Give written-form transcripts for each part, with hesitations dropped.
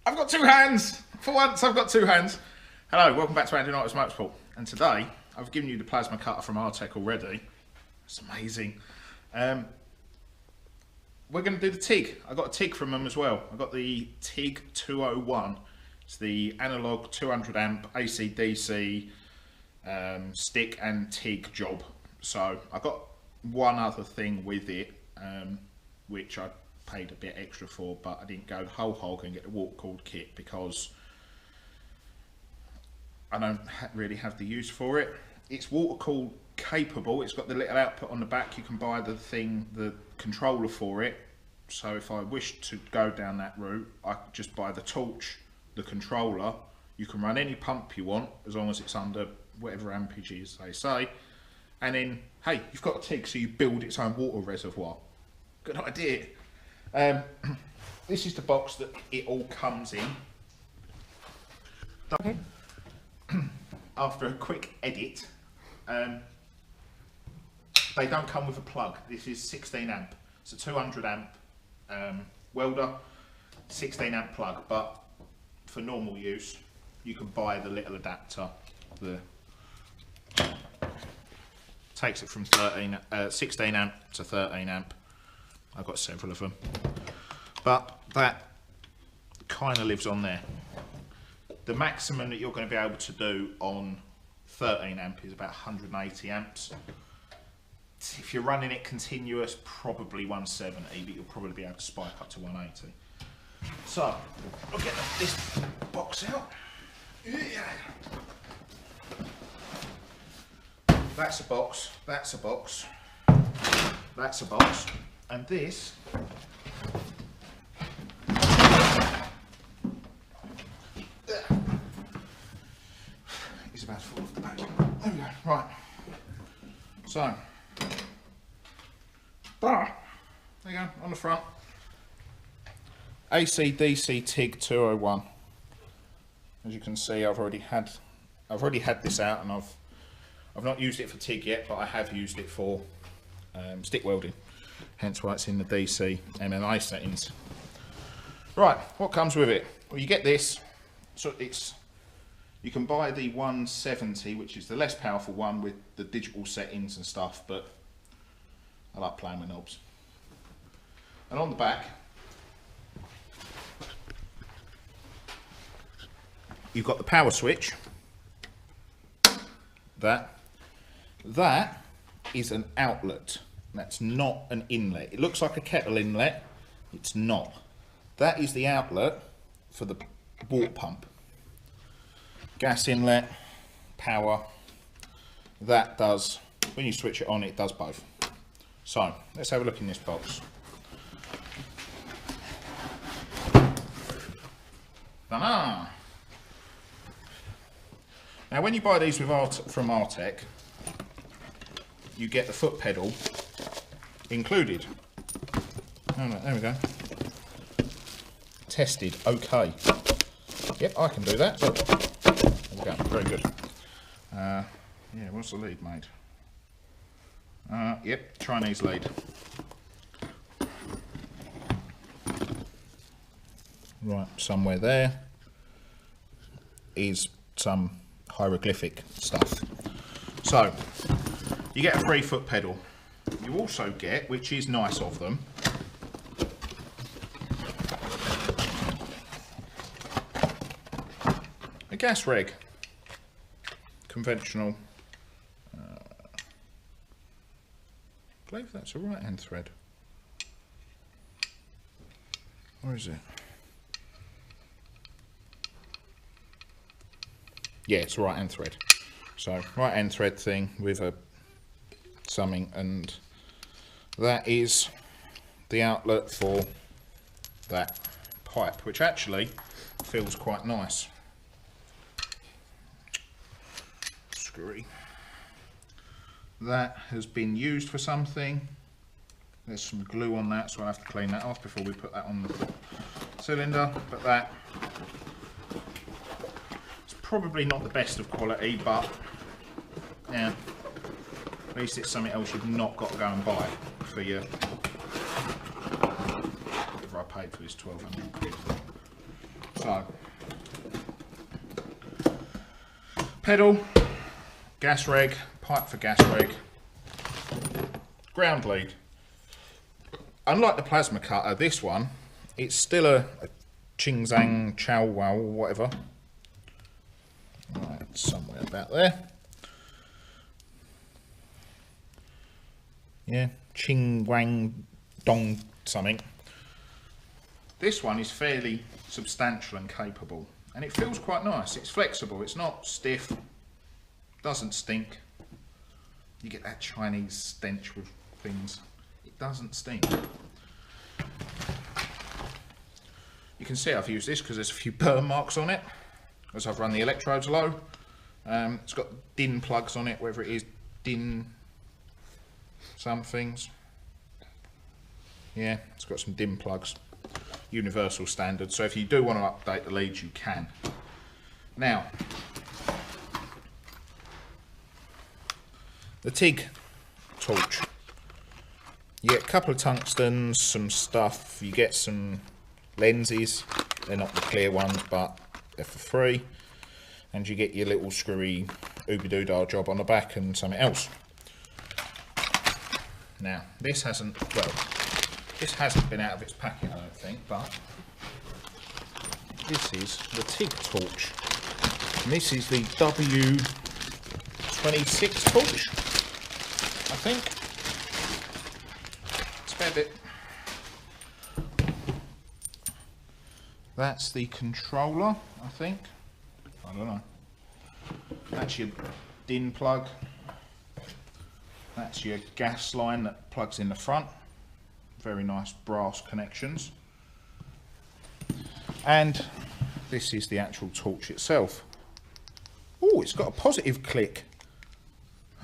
I've got two hands! For once, I've got two hands. Hello, welcome back to Andian Motorsport. And today, I've given you the plasma cutter from Artec already. It's amazing. We're going to do the TIG. I got a TIG from them as well. I got the TIG 201. It's the analog 200 amp acdc stick and TIG job. So I got one other thing with it, which I paid a bit extra for, but I didn't go the whole hog and get the water cooled kit because I don't really have the use for it. It's water cooled capable. It's got the little output on the back. You can buy the controller for it. So if I wish to go down that route, I could just buy the torch, the controller. You can run any pump you want as long as it's under whatever amperages they say. And then, hey, you've got a TIG, so you build its own water reservoir. Good idea. This is the box that it all comes in. Okay. After a quick edit, they don't come with a plug. This is 16 amp. It's a 200 amp welder, 16 amp plug, but for normal use, you can buy the little adapter. Takes it from 16 amp to 13 amp. I've got several of them, but that kind of lives on there. The maximum that you're going to be able to do on 13 amp is about 180 amps. If you're running it continuous, probably 170, but you'll probably be able to spike up to 180. So, I'll get this box out. That's a box, that's a box, that's a box, and this is about to fall off the back. There we go, right. So, there you go, on the front. acdc TIG 201. As you can see, I've already had this out, and I've not used it for TIG yet, but I have used it for stick welding. Hence why it's in the DC MMA settings. Right, what comes with it? Well, you get this. So you can buy the 170, which is the less powerful one with the digital settings and stuff, but I like playing with knobs. And on the back, you've got the power switch. That is an outlet. That's not an inlet. It looks like a kettle inlet. It's not. That is the outlet for the water pump. Gas inlet, power. That does, when you switch it on, it does both. So, let's have a look in this box. Ta-da! Now, when you buy these from Artec, you get the foot pedal included. Oh, no, there we go. Tested, okay. Yep, I can do that. There we go, very good. Yeah, what's the lead made? Yep, Chinese lead. Right, somewhere there is some hieroglyphic stuff. So, you get a 3-foot pedal. You also get, which is nice of them, a gas reg. Conventional. I believe that's a right hand thread. Or is it? Yeah, it's a right hand thread. So, right hand thread thing with a something, and that is the outlet for that pipe, which actually feels quite nice. Screwy. That has been used for something. There's some glue on that, so I'll have to clean that off before we put that on the cylinder, but that is probably not the best of quality, but yeah, at least it's something else you've not got to go and buy for your, whatever I paid for this, 1200 quid. So So, pedal, gas reg, pipe for gas reg, ground lead. Unlike the plasma cutter, this one, it's still a Ching Zhang Chow Wow, whatever. Right, somewhere about there. Yeah, Ching Wang Dong something. This one is fairly substantial and capable, and it feels quite nice. It's flexible, it's not stiff, doesn't stink. You get that Chinese stench with things. It doesn't stink. You can see I've used this because there's a few burn marks on it as I've run the electrodes low. It's got DIN plugs on it, whether it is DIN somethings. Yeah, it's got some DIN plugs, universal standard. So if you do want to update the leads, you can. Now, the TIG torch. You get a couple of tungstens, some stuff. You get some lenses. They're not the clear ones, but they're for free. And you get your little screwy ooby-doo-dah job on the back and something else. Now, this hasn't been out of its packet, I don't think, but this is the TIG torch. And this is the W26 torch, I think. Spare bit. That's the controller, I think. I don't know. That's your DIN plug. That's your gas line that plugs in the front. Very nice brass connections. And this is the actual torch itself. Oh, it's got a positive click.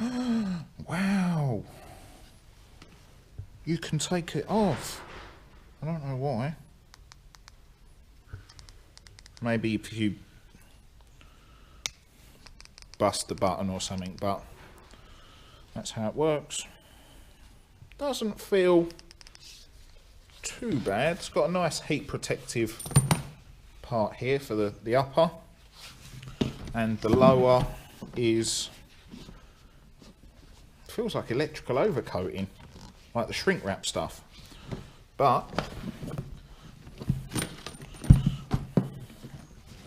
Wow. You can take it off. I don't know why. Maybe if you bust the button or something, but that's how it works. Doesn't feel too bad. It's got a nice heat protective part here for the upper, and the lower is, feels like electrical overcoating, like the shrink wrap stuff. But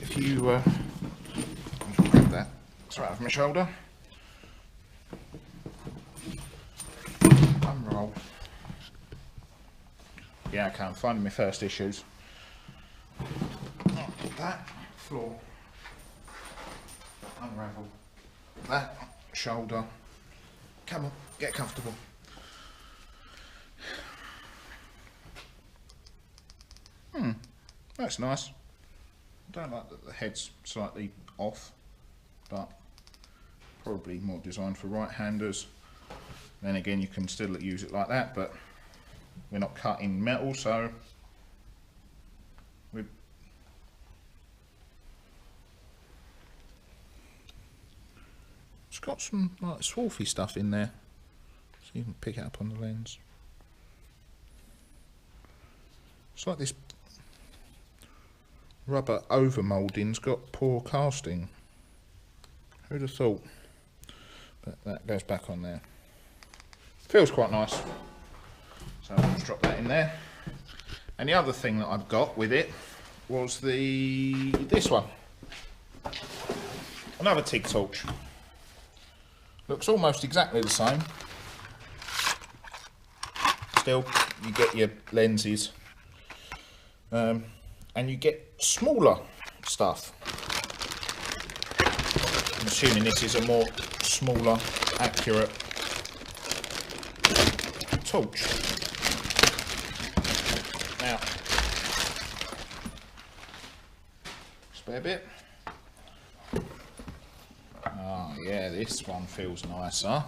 if you grab that, it's right over my shoulder. Unroll. Yeah, okay, I'm finding my first issues. That floor, unravel. That shoulder. Come on, get comfortable. That's nice. I don't like that the head's slightly off, but probably more designed for right-handers. Then again, you can still use it like that, but we're not cutting metal, so it's got some like swarfy stuff in there, so you can pick it up on the lens. It's like this rubber overmoulding's got poor casting. Who'd have thought? But that goes back on there. Feels quite nice. So I'll just drop that in there. And the other thing that I've got with it was this one. Another TIG torch. Looks almost exactly the same. Still, you get your lenses. And you get smaller stuff. I'm assuming this is a more smaller, accurate torch. Now, spare bit. Oh yeah, this one feels nicer.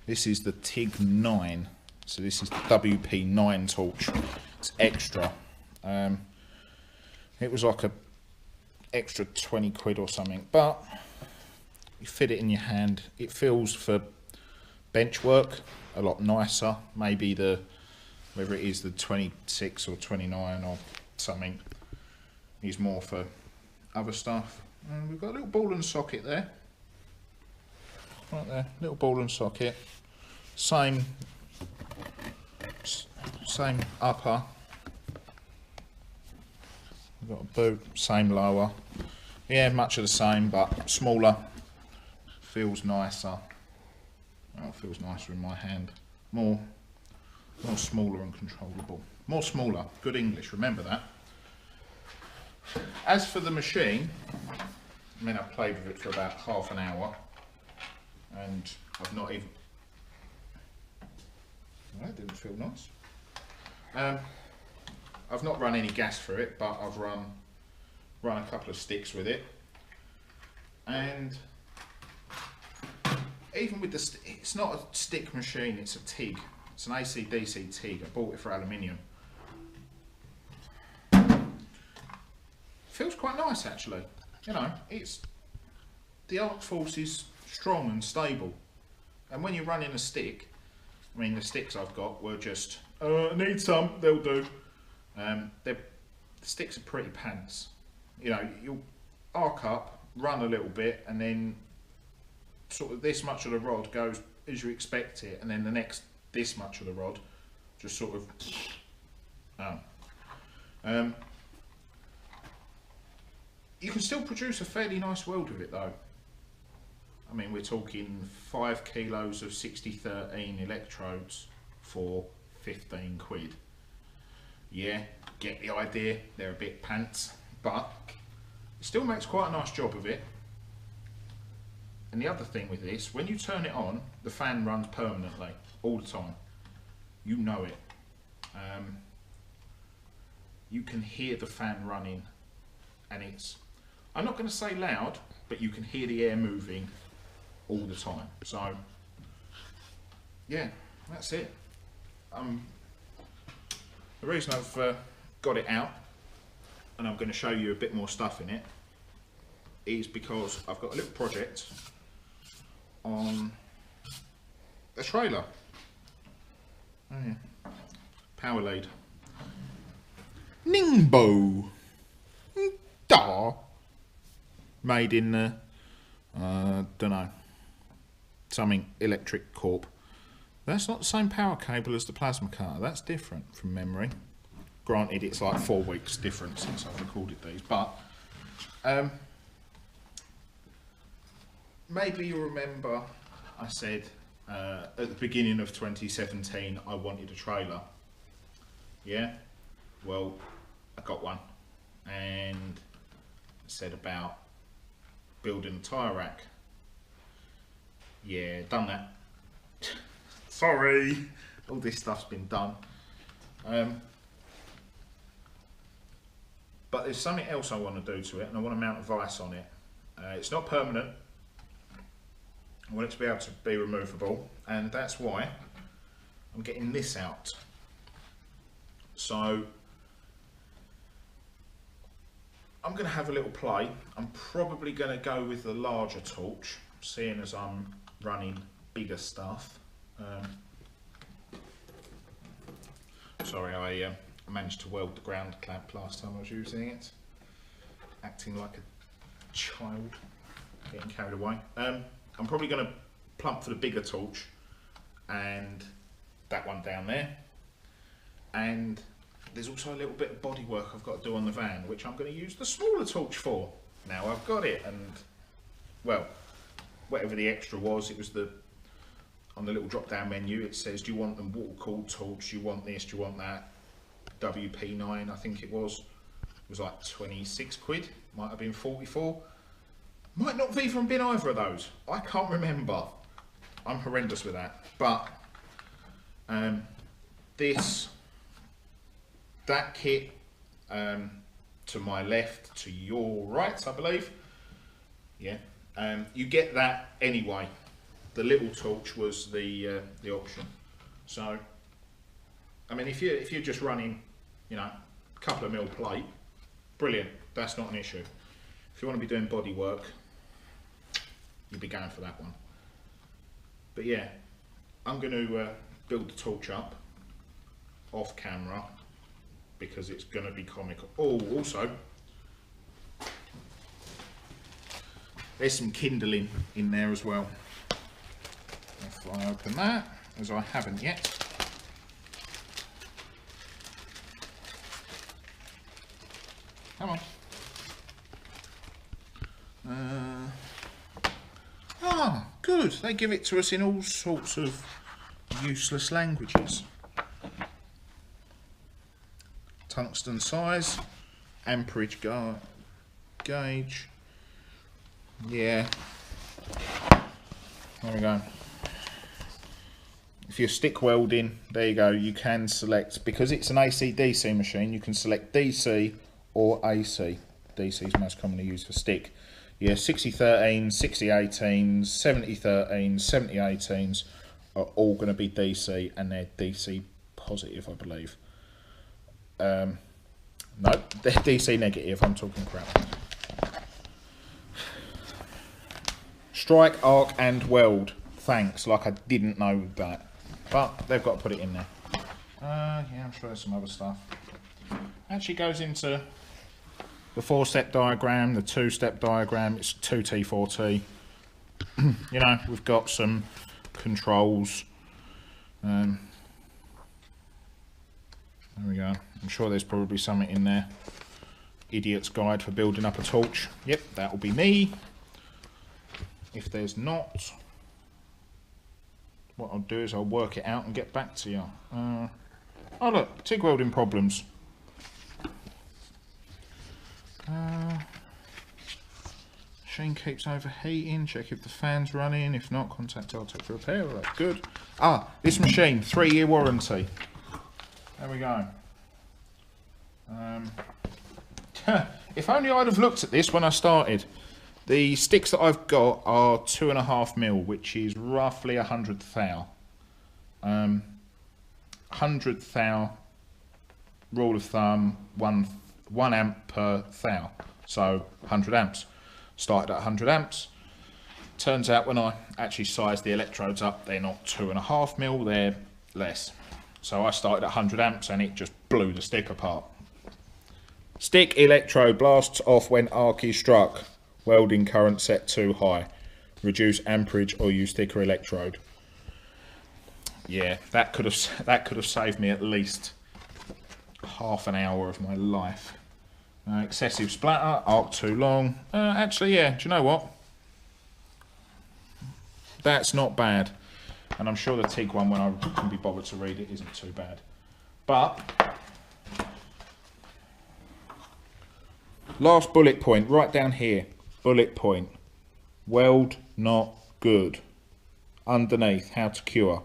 This is the TIG 9. So this is the WP9 torch. It's extra. It was like a extra 20 quid or something, but you fit it in your hand. It feels for bench work a lot nicer. Maybe whether it is the 26 or 29 or something. Use more for other stuff. And we've got a little ball and socket there. Right there, little ball and socket. Same upper. We've got a boot, same lower. Yeah, much of the same, but smaller. Feels nicer. Oh, it feels nicer in my hand. More smaller and controllable. More smaller. Good English, remember that. As for the machine, I mean, I've played with it for about half an hour, and I've not even... Well, that didn't feel nice. I've not run any gas through it, but I've run a couple of sticks with it, and even with the it's not a stick machine, it's a TIG. It's an acdc TIG. I bought it for aluminium. Feels quite nice actually. You know, the arc force is strong and stable, and when you're running a stick, I mean the sticks I've got were just need some, they'll do. The sticks are pretty pants. You know, you'll arc up, run a little bit, and then sort of this much of the rod goes as you expect it, and then the next this much of the rod just sort of you can still produce a fairly nice weld with it though. I mean, we're talking 5 kilos of 6013 electrodes for 15 quid. Yeah, get the idea, they're a bit pants, but it still makes quite a nice job of it. And the other thing with this, when you turn it on, the fan runs permanently, all the time. You know it. You can hear the fan running, and it's, I'm not going to say loud, but you can hear the air moving all the time. So, yeah, that's it. The reason I've got it out, and I'm going to show you a bit more stuff in it, is because I've got a little project on a trailer. Oh yeah, power lead. Ningbo. Da. Made in don't know, something Electric Corp. That's not the same power cable as the plasma cutter. That's different from memory. Granted, it's like 4 weeks difference since I've recorded these, but maybe you remember I said at the beginning of 2017 I wanted a trailer. Yeah, well, I got one, and I said about building a tyre rack. Yeah, done that. Sorry, all this stuff's been done. But there's something else I want to do to it, and I want to mount a vise on it. It's not permanent. I want it to be able to be removable, and that's why I'm getting this out. So I'm going to have a little play. I'm probably going to go with the larger torch, seeing as I'm running bigger stuff. Sorry, I managed to weld the ground clamp last time I was using it. Acting like a child, getting carried away. I'm probably going to plump for the bigger torch, and that one down there. And there's also a little bit of body work I've got to do on the van, which I'm going to use the smaller torch for. Now I've got it, and well, whatever the extra was, it was on the little drop down menu it says, do you want them water cooled torch, do you want this, do you want that? WP9 I think it was like 26 quid, might have been 44, might not have even been either of those, I can't remember. I'm horrendous with that. But that kit to my left, to your right I believe, yeah, you get that anyway. The little torch was the option. So I mean, if you're just running, you know, a couple of mil plate, brilliant, that's not an issue. If you want to be doing body work, you'll be going for that one. But yeah, I'm going to build the torch up off camera because it's going to be comical. Oh, also, there's some kindling in there as well. If I open that, as I haven't yet. Come on. Good. They give it to us in all sorts of useless languages. Tungsten size, amperage gauge. Yeah. There we go. If you're stick welding, there you go. You can select, because it's an acdc machine, you can select DC or AC. DC is most commonly used for stick. Yeah, 6013s, 6018s, 7013s, 7018s are all going to be DC, and they're DC positive, I believe. No, they're DC negative. I'm talking crap. Strike, arc, and weld. Thanks. Like I didn't know that, but they've got to put it in there. Yeah, I'm sure there's some other stuff. Actually goes into the 4-step diagram, the 2-step diagram. It's 2T, 4T. You know, we've got some controls. There we go. I'm sure there's probably something in there. Idiot's guide for building up a torch. Yep, that will be me. If there's not, what I'll do is I'll work it out and get back to you. Oh look, TIG welding problems. Machine keeps overheating. Check if the fan's running. If not, contact Artec for repair. Well, that's good. Ah, this machine, 3-year warranty. There we go. If only I'd have looked at this when I started. The sticks that I've got are 2.5mm, which is roughly 100 thou. 100 thou, rule of thumb, 1 amp per thou. So 100 amps. Started at 100 amps. Turns out when I actually sized the electrodes up, they're not 2.5mm, they're less. So I started at 100 amps and it just blew the stick apart. Stick electrode blasts off when arc is struck. Welding current set too high. Reduce amperage or use thicker electrode. Yeah, that could have saved me at least half an hour of my life. Excessive splatter, arc too long. Actually, yeah, do you know what? That's not bad. And I'm sure the TIG one, when I can be bothered to read it, isn't too bad. But last bullet point, right down here. Bullet point. Weld not good. Underneath, how to cure.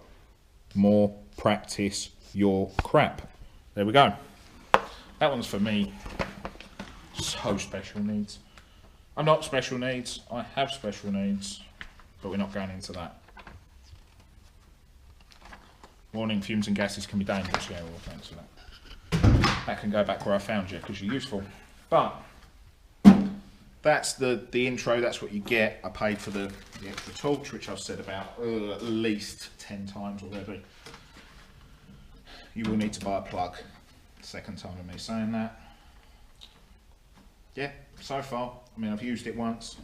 More practice your crap. There we go. That one's for me. So special needs. I'm not special needs. I have special needs. But we're not going into that. Warning, fumes and gases can be dangerous. Yeah, well, thanks for that. That can go back where I found you because you're useful. But that's the intro. That's what you get. I paid for the extra torch, which I've said about at least 10 times already. You will need to buy a plug. Second time of me saying that. Yeah, so far, I mean, I've used it once.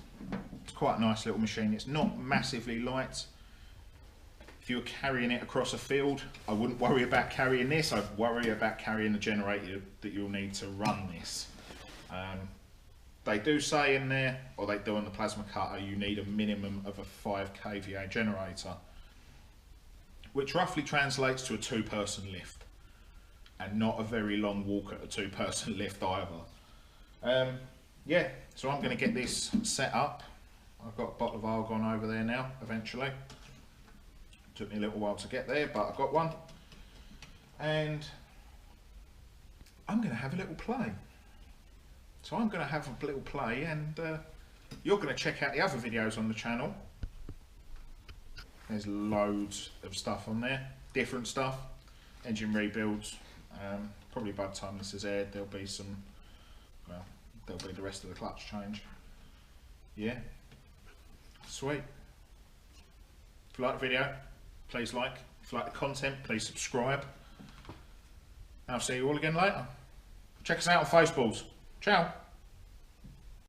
It's quite a nice little machine. It's not massively light. If you were carrying it across a field, I wouldn't worry about carrying this. I'd worry about carrying the generator that you'll need to run this. They do say in there, or they do on the plasma cutter, you need a minimum of a 5 kVA generator, which roughly translates to a 2-person lift, and not a very long walk at a 2-person lift either. Yeah, so I'm going to get this set up. I've got a bottle of argon over there now, eventually. Took me a little while to get there, but I've got one. And I'm going to have a little play. So I'm going to have a little play, and you're going to check out the other videos on the channel. There's loads of stuff on there, different stuff, engine rebuilds. Probably by the time this is aired, there'll be some, well, there'll be the rest of the clutch change. Yeah, sweet. If you like the video, please like. If you like the content, please subscribe. I'll see you all again later. Check us out on Facebook. Ciao.